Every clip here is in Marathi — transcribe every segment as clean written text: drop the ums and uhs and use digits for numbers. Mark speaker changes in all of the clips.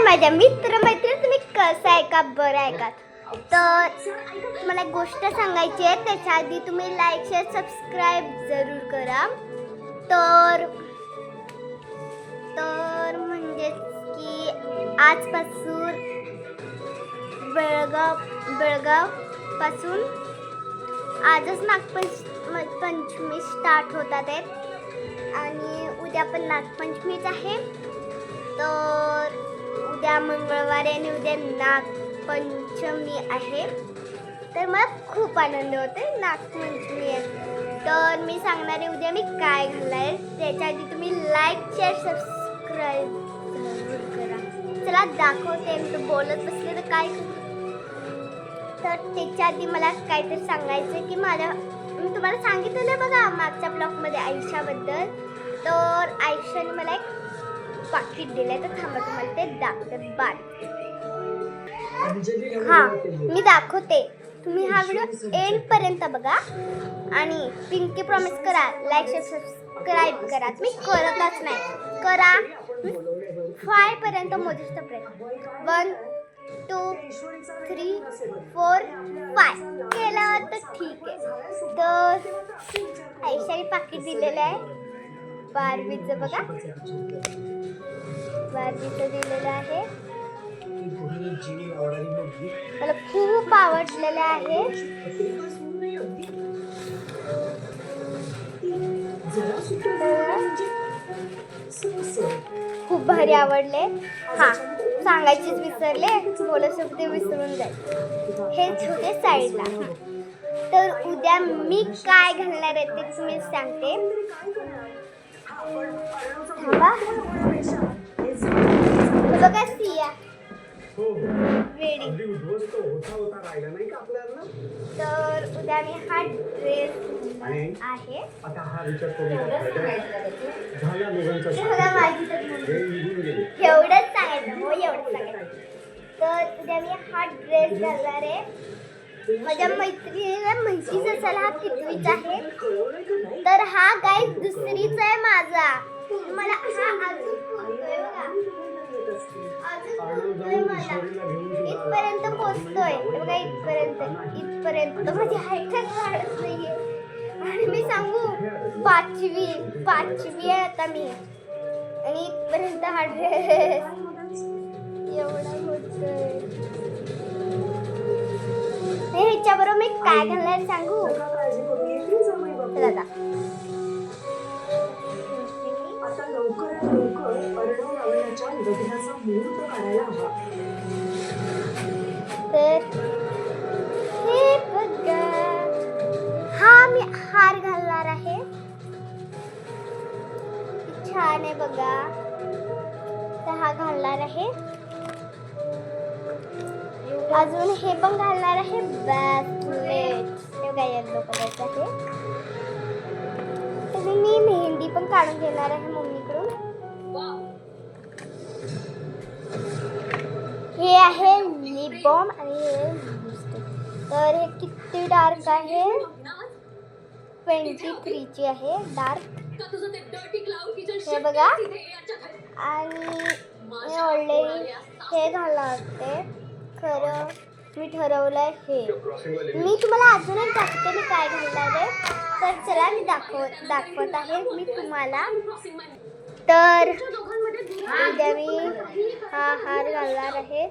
Speaker 1: माझ्या मित्र-मैत्रिणी, तुम्ही कसं आहे का, बरं आहे का? तर मला एक गोष्ट सांगायची आहे, त्याच्या आधी तुम्ही लाईक शेअर सबस्क्राईब जरूर करा. तर तर म्हणजे की आजपासून बेळगाव पासून आजच नागपंचमी स्टार्ट होतात आहेत आणि उद्या पण नागपंचमीच आहे. तर उद्या मंगळवारी आणि उद्या नागपंचमी आहे. तर मला खूप आनंद होते, नागपंचमी आहे. तर मी सांगणार आहे उद्या मी काय घालणार आहे. त्याच्या आधी तुम्ही लाईक शेअर सबस्क्राईब जरूर करा. चला दाखवते. मी बोलत बसले तर काय करू. तर त्याच्या आधी मला काहीतरी सांगायचं की मी तुम्हाला सांगितलेलं बघा मागच्या ब्लॉगमध्ये आयुष्याबद्दल. तर आयुष्याने मला एक पाकिट दिलंय, तर थांबा तुम्हाला ते दाखवते. मी दाखवते. तुम्ही हा व्हिडिओ एंड पर्यंत बघा आणि पिंकी प्रॉमिस करा लाईक शेअर सबस्क्राईब करा. तुम्ही करतच नाही, करा. 5 पर्यंत मोजूच पर्यंत 1 2 3 4 5 केलं तर ठीक आहे. तर आयुष्याने पाकिट दिलेलं आहे बार्बीचं बघा. बार्बीचं दिलेलं आहे. मला खूप आवडलेलं आहे. खूप भारी आवडले. हा सांगायचीच विसरले, बोलत ते विसरून जाईल. हे छोटे साईडला. तर उद्या मी काय घालणार आहे ते तुम्ही सांगते. बघा सिया वेडी. तर उद्या मी हा ड्रेस आहे. एवढंच सांगायचं हो, एवढंच सांगायचं. तर उद्या मी हा ड्रेस घालणार आहे. माझ्या मैत्रिणीला माहितीच असेल हा कितवीचा आहे. तर हा गाय दुसरीचा आहे माझा. मला हा अजून पोचतोय बघा, अजून पोचतोय मला. इथपर्यंत पोचतोय बघा, इथपर्यंत माझी हाईटच वाढत नाहीये. आणि मी सांगू पाचवी आहे आता मी, आणि इथपर्यंत हा ड्रेस एवढा मोठा. ह्याच्याबरोबर मी काय घालणार सांगू. चला
Speaker 2: आता लवकरात लवकर अर्णव लावण्याच्या लग्नाचा मुहूर्त काढायला हवा.
Speaker 1: तर हे बघा, हा मी हार घालणार आहे. छान आहे बघा. तर हा घालणार आहे. अजून हे पण घालणार आहे ब्रेसलेट. हे बघा येलो कलरचं आहे. तर मी मेहंदी पण काढून घेणार आहे मम्मीकडून. हे आहे लिप बाम आणि हे लिपस्टिक. तर हे किती डार्क आहे, 23 ची आहे डार्क. हे बघा. आणि मी ऑलरेडी हे घालणार होते, खरं मी ठरवलंय हे. मी तुम्हाला अजून एक दाखवते मी काय घालणार आहे. तर चला मी दाखवत आहे मी तुम्हाला. तर उद्या मी हा हार घालणार आहे.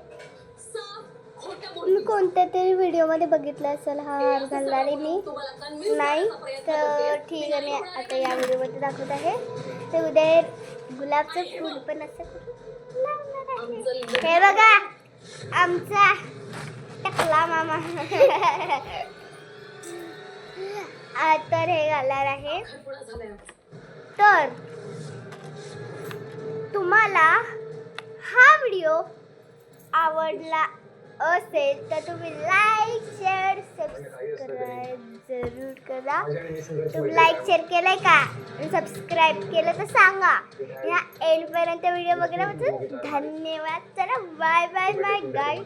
Speaker 1: मी कोणत्या तरी व्हिडिओमध्ये बघितलं असेल हा हार घालणार आहे मी, नाही तर ठीक आहे. मी आता या व्हिडिओमध्ये दाखवत आहे. तर उद्या गुलाबचं फूल पण असं लावणार आहे. हे बघा आमचा टकला मामा. तर हे घालणार आहे. तर तुम्हाला हा व्हिडिओ आवडला असेल तर तुम्ही लाईक शेअर सबस्क्राईब जरूर करा. तुम्ही लाईक शेअर केलंय का, सबस्क्राईब केलं तर सांगा. ह्या एंडपर्यंत व्हिडिओ बघण्याबद्दल धन्यवाद. चला बाय बाय बाय गाईज.